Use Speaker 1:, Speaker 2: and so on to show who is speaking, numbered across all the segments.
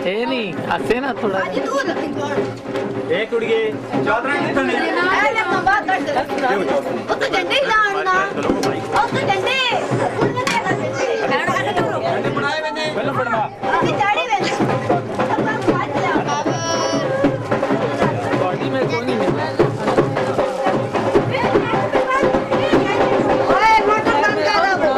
Speaker 1: ਇਹ ਨਹੀਂ ਹੱਸੇ ਨਾ ਥੋੜਾ
Speaker 2: ਇਹ ਕੁੜੀਏ ਚਾਦਰਾਂ ਕਿੱਥੋਂ ਨੇ
Speaker 3: ਐਲੇ ਮਵਾ ਕੱਢ ਉਹ ਤਾਂ ਡੰਡੇ ਲਾਉਣਾ ਉਹ ਤਾਂ ਡੰਡੇ ਕੁੜੀਆਂ ਦੇ ਡੰਡੇ ਬਣਾਏ ਬੰਦੇ
Speaker 2: ਪਹਿਲਾਂ ਬਣਵਾ
Speaker 3: ਅਸੀਂ ਚਾੜੀ ਵੇ ਆਪਾਂ ਬਾਤ ਲਾ
Speaker 1: ਬਾਡੀ में कोई नहीं है
Speaker 3: ਓਏ ਮੋਟਰ ਬੰਦ ਕਰ ਦੋ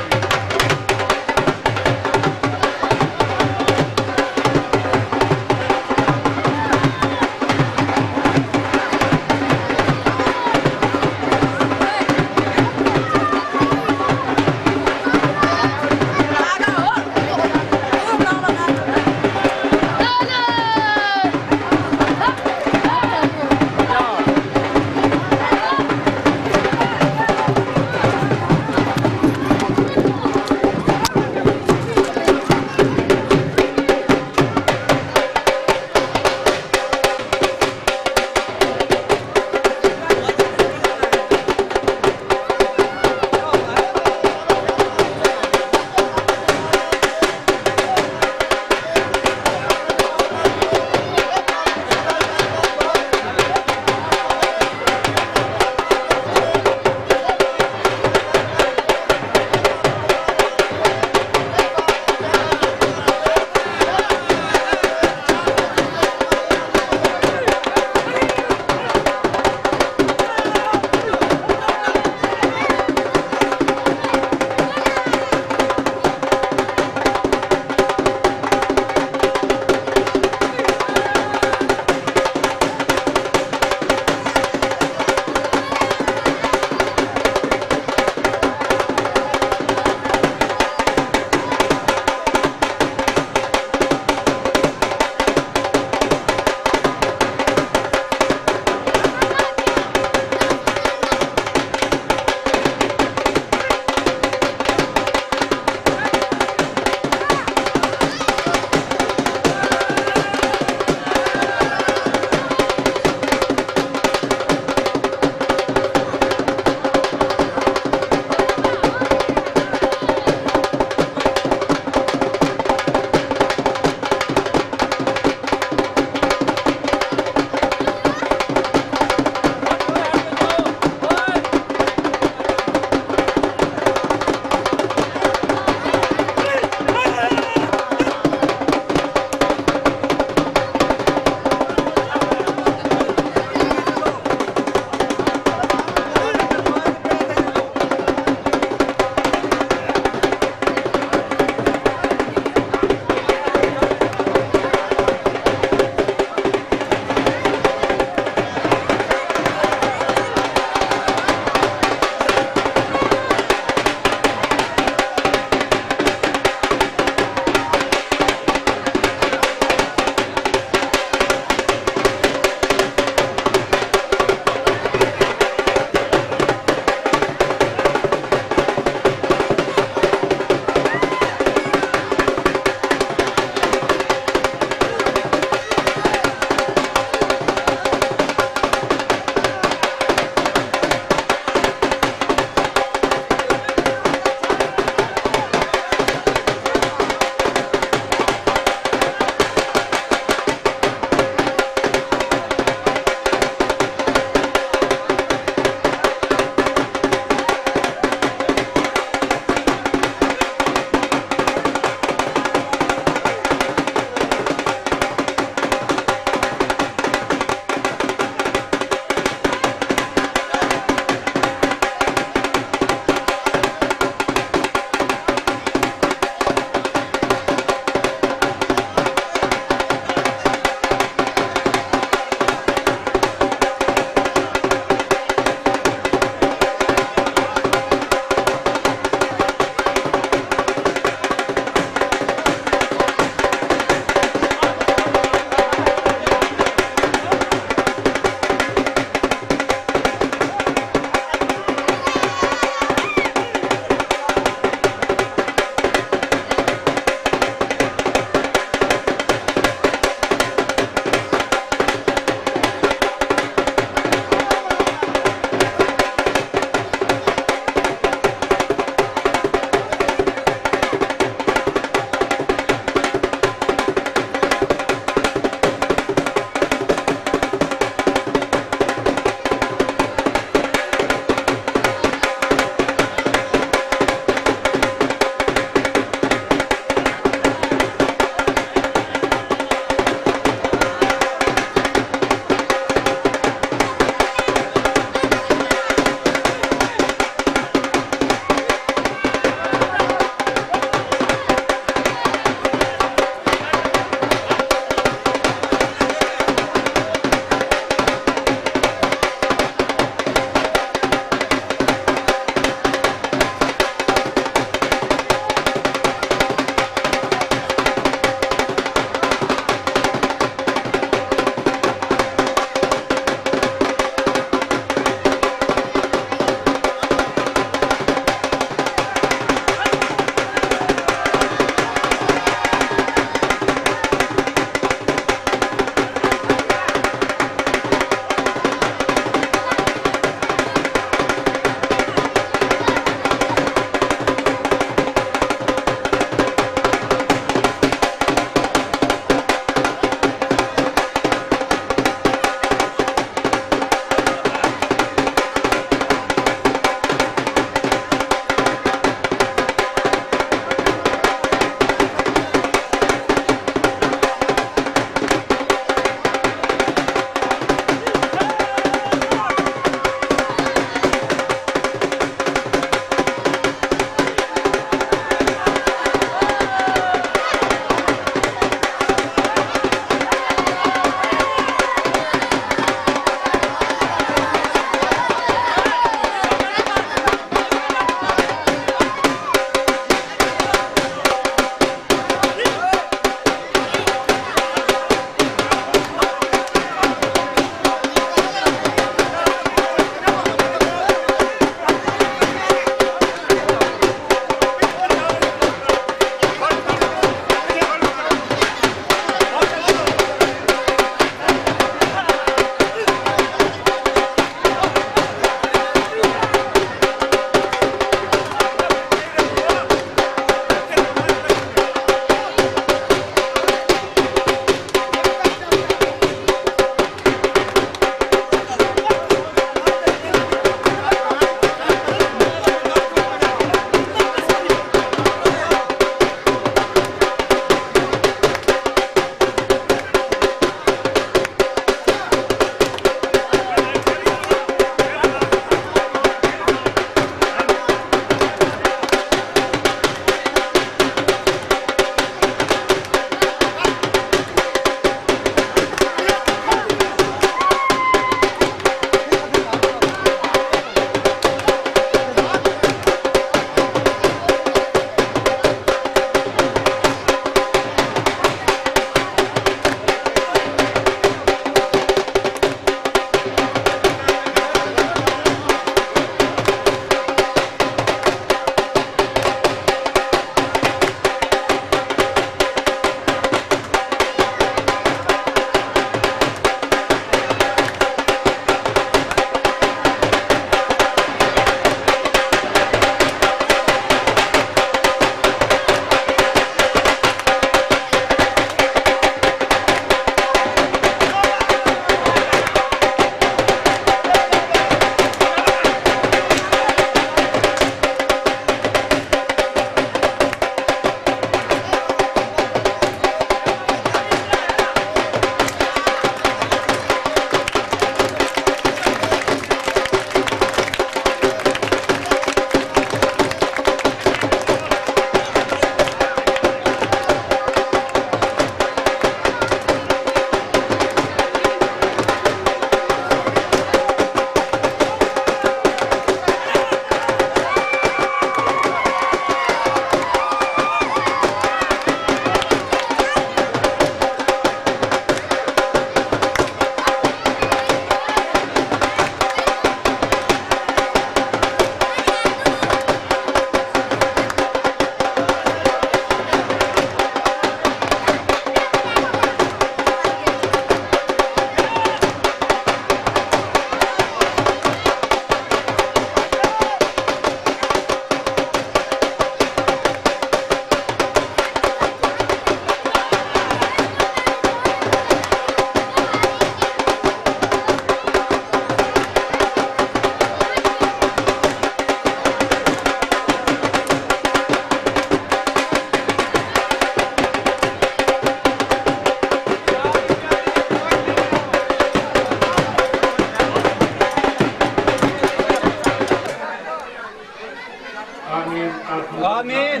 Speaker 2: آمین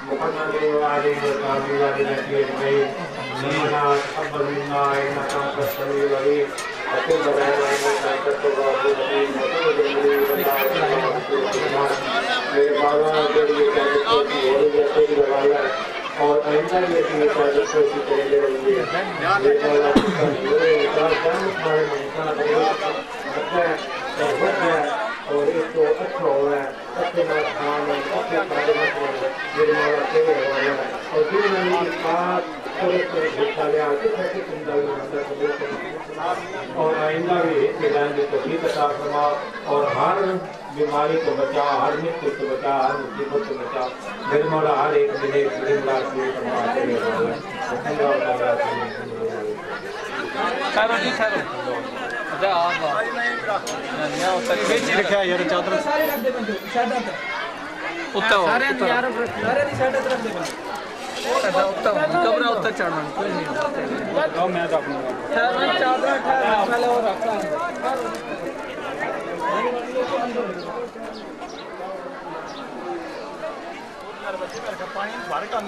Speaker 4: محمد وعلى آله وصحبه أجمعين ربنا تقبل منا إنك أنت السميع العليم وتب علينا إنك أنت التواب الرحيم وتب मेरे बाबा के लिए तेरी दवाइयाँ और आइंदा भी अपनी इबादत को इसी तरह ले रही है मेरे बाबा तुम्हारे मन और एक तो अच्छा हो रहा है अच्छे बात खान है अच्छे खाने में मेरे माला तेरे हवाले है और जो मैंने इस बात थोड़े थोड़े हिस्सा लिया किस ऐसे तुम दल में अंदर और आइंदा भी मिलान की तौफीक अता फरमा और हर बीमारी को बचा हर मृत्यु से बचा हर मुसीबत से बचा मेरे मौला हर एक मिले जिंदा से फरमा तेरे हवाले
Speaker 2: लिखा यार चादर उत्ता सारे यार सारे दी साइड तरफ दे उत्ता कमरा उत्ता चढ़ना कोई नहीं आओ मैं तो अपना चादर ठहरा पहले और रखा पानी भर का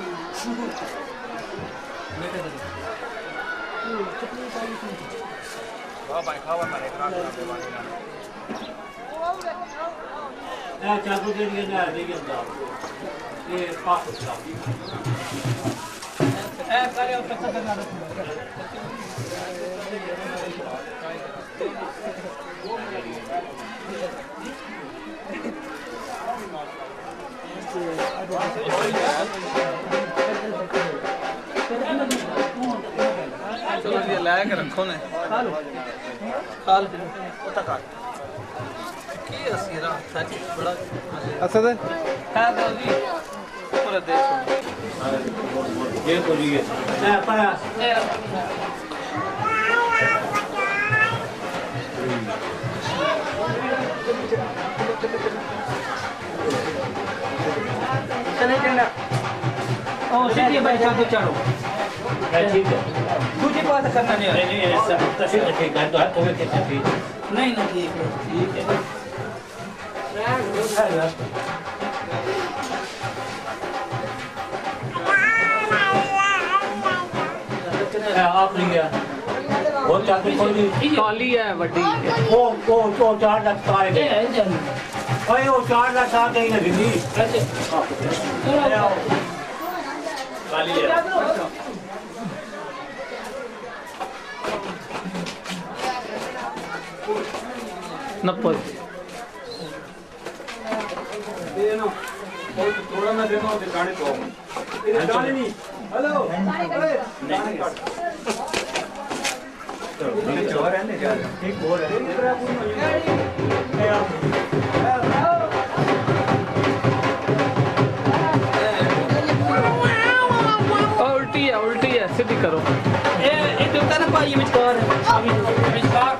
Speaker 2: भाई खावा मारे
Speaker 4: चाकू दे दिया ना देखिए ये पास का
Speaker 2: करे और तक करना चलो ये लाया के रखो ने खाल उता काट की असीरा सच बड़ा असद है दो जी पूरा देश
Speaker 4: ये तो जी है पाया
Speaker 2: चले चला ओ सीधी बैठा तो चलो
Speaker 4: ठीक है
Speaker 2: दूसरी बात करना नहीं
Speaker 4: नहीं ऐसा तस्वीर रखेगा तो हाथ में कैसे ठीक
Speaker 2: नहीं ना ठीक है
Speaker 4: आप नहीं गया वो चाकू खोली
Speaker 1: कॉली है वड्डी
Speaker 4: वो 4 लाख का है ओए वो 4 लाख आ गई ना दीदी काली है
Speaker 1: नप्पल
Speaker 2: ये ना बहुत थोड़ा मैं देना होते गाने तो ये गाने नहीं हेलो नहीं चोर रहने जा ठीक बोल रहे
Speaker 1: उल्टी है सीधी करो
Speaker 2: ये तो तन भाई विचकार विचकार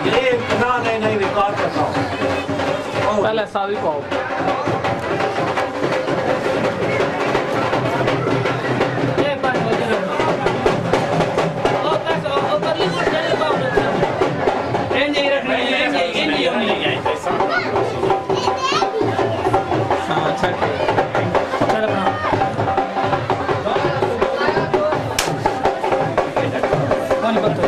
Speaker 4: ये ना नहीं रिकॉर्ड करता हूं
Speaker 1: पहले सावी पाओ ये पास हो जाए ओ पास ऊपर ले चले पाओ एंजे रखनी एंजे होनी हां अच्छा चल अपना कौन बता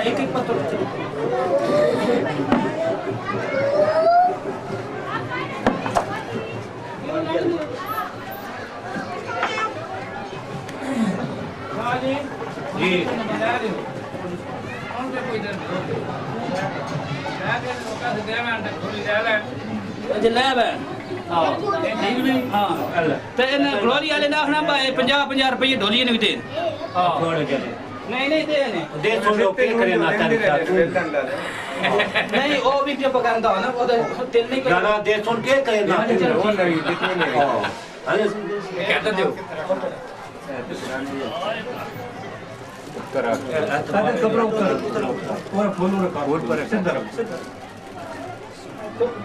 Speaker 1: एक पत्थर
Speaker 4: जी
Speaker 2: जलेब है हां ते इन ग्लोरी वाले ने आखना भाई 50 रुपए ढोली ने भी दे
Speaker 4: हां थोड़े चले
Speaker 2: नहीं दे ने
Speaker 4: दे छोड़ो पे करे ना
Speaker 2: नहीं वो भी जो पकांदा है ना वो तेल नहीं
Speaker 4: दादा दे सुन के करे ना
Speaker 2: वो नहीं कितने नहीं
Speaker 4: अरे
Speaker 2: कहता दो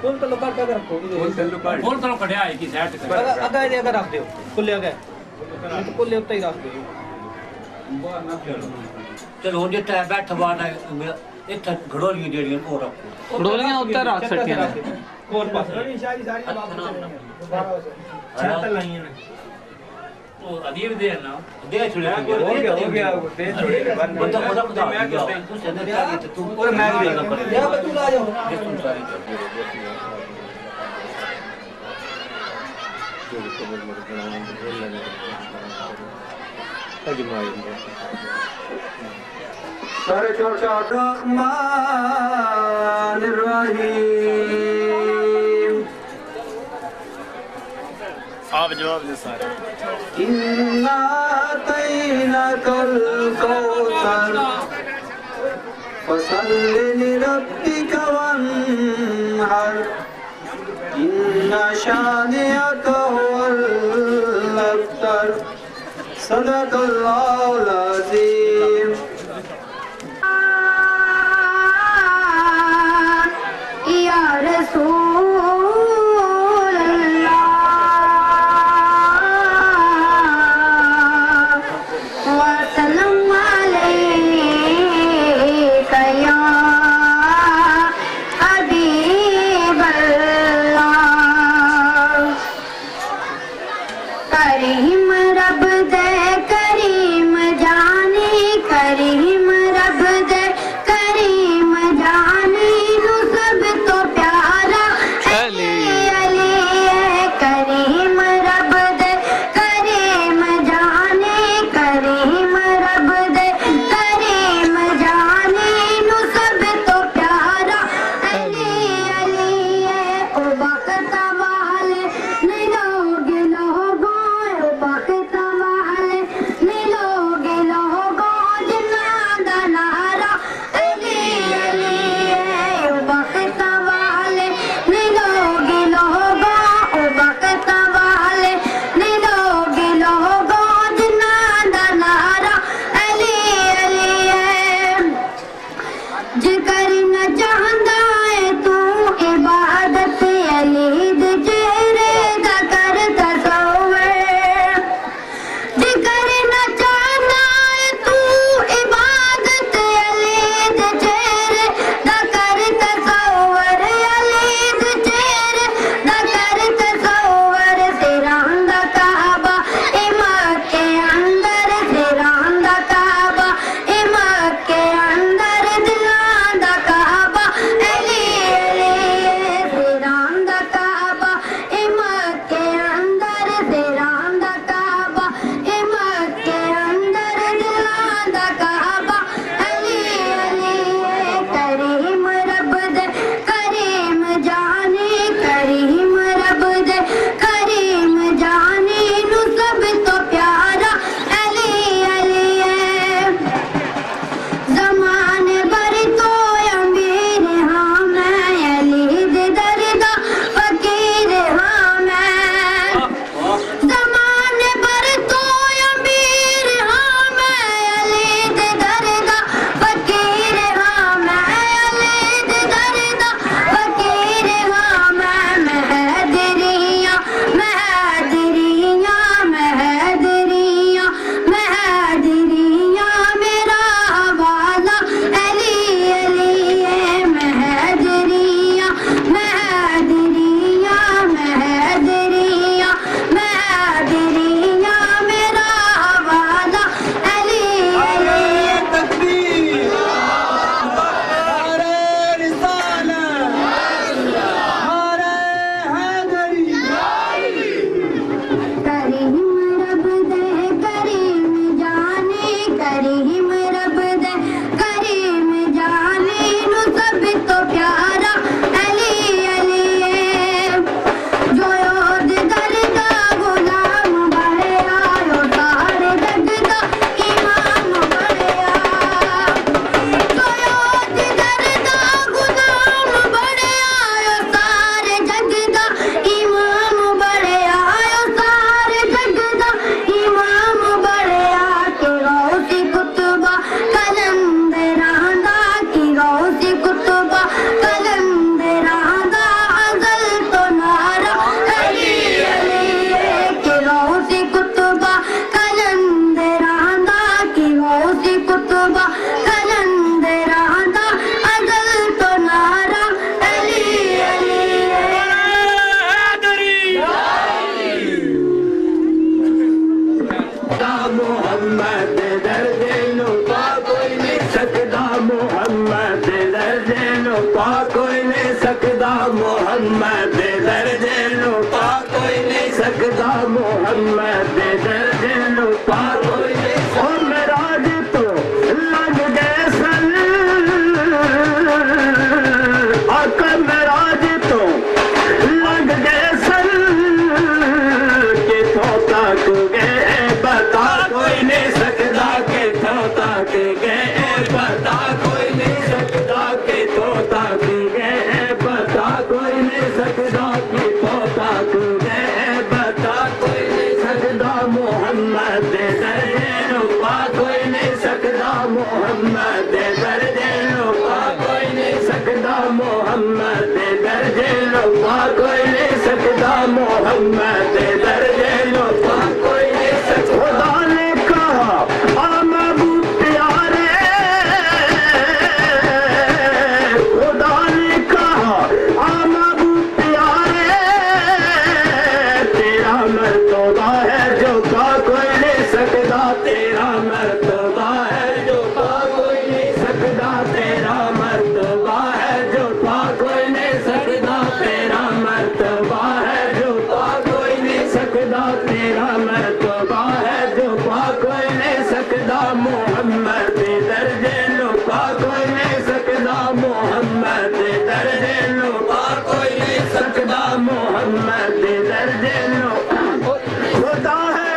Speaker 2: फुल तो लोकाट का रखो
Speaker 1: बोल तो कढ़िया है कि सेट कर
Speaker 2: अगर ये अगर रख दो खुले अगर तो खुले उतना ही रख दो
Speaker 1: चलो हो जेटा बैठा वाला इतना घड़ोलियां जेड़ियां वो रखो
Speaker 2: घड़ोलियां उत्ते रख सकते हैं और पास
Speaker 1: छाता लाइए ना वो अदीब दे ना दे छोड़े
Speaker 2: हो गया दे छोड़े
Speaker 1: बंदा खुदा खुदा तू से अंदर क्या तू
Speaker 2: और मैं भी या तू ला जाओ
Speaker 1: तुम सारी
Speaker 4: सारे चोर रहमानिर्रहीम
Speaker 5: आप जवाब दे सारे
Speaker 4: इन्ना तैनकल कौसर फसल्लि लिरब्बिक वन्हर इन्ना शानिअक हुवल अब्तर सदकल्लाहुल अज़ीम
Speaker 3: या रसूल अल्लाह वसल्लम अलैका या हबीब अल्लाह करीम रब दे करीम जान
Speaker 6: दे दर्जे नु पा कोई नहीं सकदा मोहम्मद दे दर्जे नु पा कोई नहीं सकदा मोहम्मद दे दर्जे नु पा कोई नहीं सकदा मोहम्मद दे दर्जे नु पा कोई नहीं ओ मेराज तो लग गए सन आका मेराज तो लग गए सन के तो तक गए बता कोई नहीं सकदा के तो तक गए बता कोई नहीं सकदा के तो तक गए बता कोई नहीं सकदा के तो तक गए बता कोई नहीं सकदा मोहम्मद दे दर्जे नु पा कोई नहीं सकदा मोहम्मद दे दर्जे नु पा कोई नहीं सकदा मोहम्मद दे दर्जे नु पा कोई नहीं सकदा मोहम्मद दे दर्जे नु पा कोई नहीं सकदा खुदा ने कहा आ महबूब प्यारे खुदा ने कहा आ महबूब प्यारे तेरा मर्तबा है जो पा कोई नहीं सकदा तेरा मर्तबा है जो पा कोई नहीं सकदा तेरा मर्तबा है जो पा कोई नहीं सकदा तेरा मर्तबा है जो पा कोई नहीं सकदा तेरा मर्तबा है जो पा कोई नहीं सकदा मोहम्मद दे दर्जे नु पा कोई नहीं सकदा मोहम्मद दे दर्जे नु पा कोई नहीं सकदा मोहम्मद दे दर्जे नु खुदा है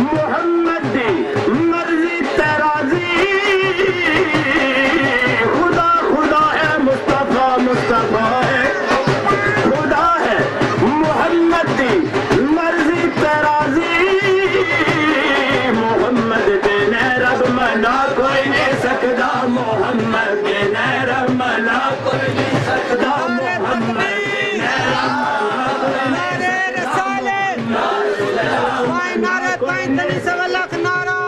Speaker 6: मोहम्मद दी मर्जी तराजी खुदा खुदा है मुस्तफा मुस्तफा है खुदा है मोहम्मद दी मर्जी तराजी मोहम्मद बिन रब मना कोई नहीं सकदा मोहम्मद बिन रब मना कोई नहीं सकदा मोहम्मद बिन रब
Speaker 7: नारे रसाले वाई नारे पैंतली सवा लाख नारा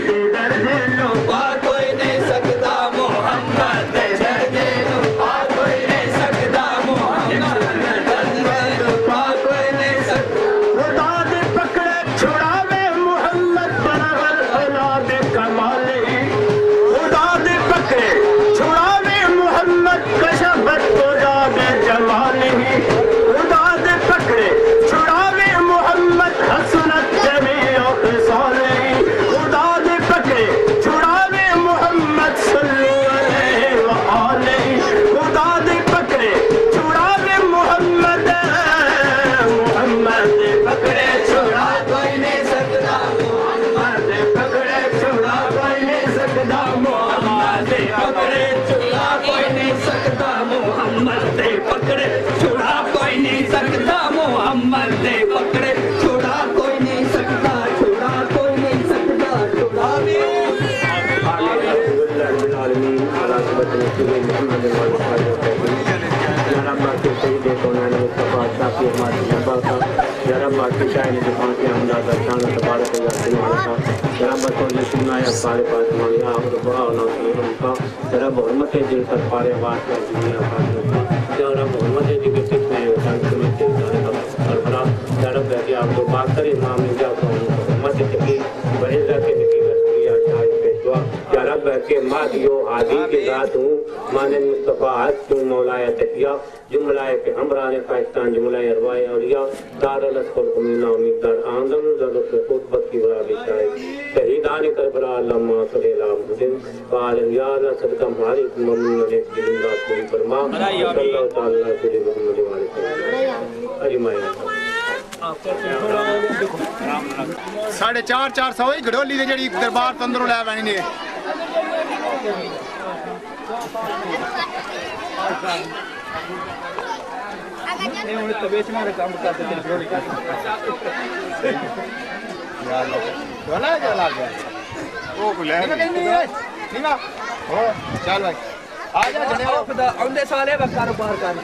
Speaker 6: दे दर्जे नु पा कोई नहीं सकदा मोहम्मद दे दर्जे नु पा कोई नहीं सकदा मोहम्मद दे दर्जे नु पा कोई नहीं सकदा खुदा दे पकड़े छुड़ावे मोहम्मद बनवल औलाद कमाले खुदा दे पकड़े छुड़ावे मोहम्मद कशफत को जागे जमाले खुदा दे पकड़े छुड़ावे मोहम्मद हसनत जमील खिसाले खुदा दे पकड़े छुड़ावे मोहम्मद सल्लल्लाहु अलैहि व आलिहि खुदा दे पकड़े छुड़ावे मोहम्मद मोहम्मद दे पकड़े छुड़ा कोई नहीं सकदा मोहम्मद दे पकड़े छुड़ा कोई नहीं सकदा मोहम्मद दे पकड़े छुड़ा कोई नहीं सकदा मोहम्मद दे पकड़े छुड़ा कोई नहीं सकदा मोहम्मद दे पकड़े छुड़ा कोई नहीं सकदा छुड़ा कोई नहीं सकदा छुड़ा भी के मादियो आदि के दात हूँ माने मुस्तफा हज तू मौलाया तकिया जुमलाए पे हमराने पाकिस्तान जुमलाए अरवाए औलिया दारुल अस्कर कुमिना उम्मीदवार आंदम ज़रूरत खुतबत की बड़ा बिशाए शहीदान करबला अल्लामा सल्लल्लाहु अलैहि वसल्लम पालन या अल्लाह सदका हमारी मम्मी ने जिंदा पूरी फरमा सल्लल्लाहु ताला अलैहि वसल्लम अरे माया
Speaker 5: 450 ही घड़ोली दे जड़ी दरबार तंदरों लै बैणी ने
Speaker 2: ये उन्हें तबीयत में काम करते थे घड़ोली का वाला चला गया
Speaker 5: वो को ले नहीं ना हो चल भाई आ जा जने
Speaker 2: खुदा औंदे साले कारोबार कर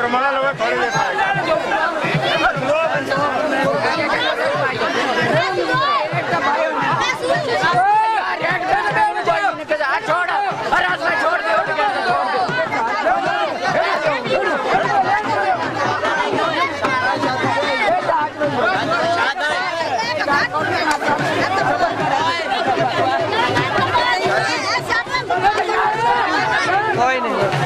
Speaker 5: रुमाल हुआ थोड़ी देर
Speaker 7: कोई नहीं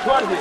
Speaker 1: छोड़ दे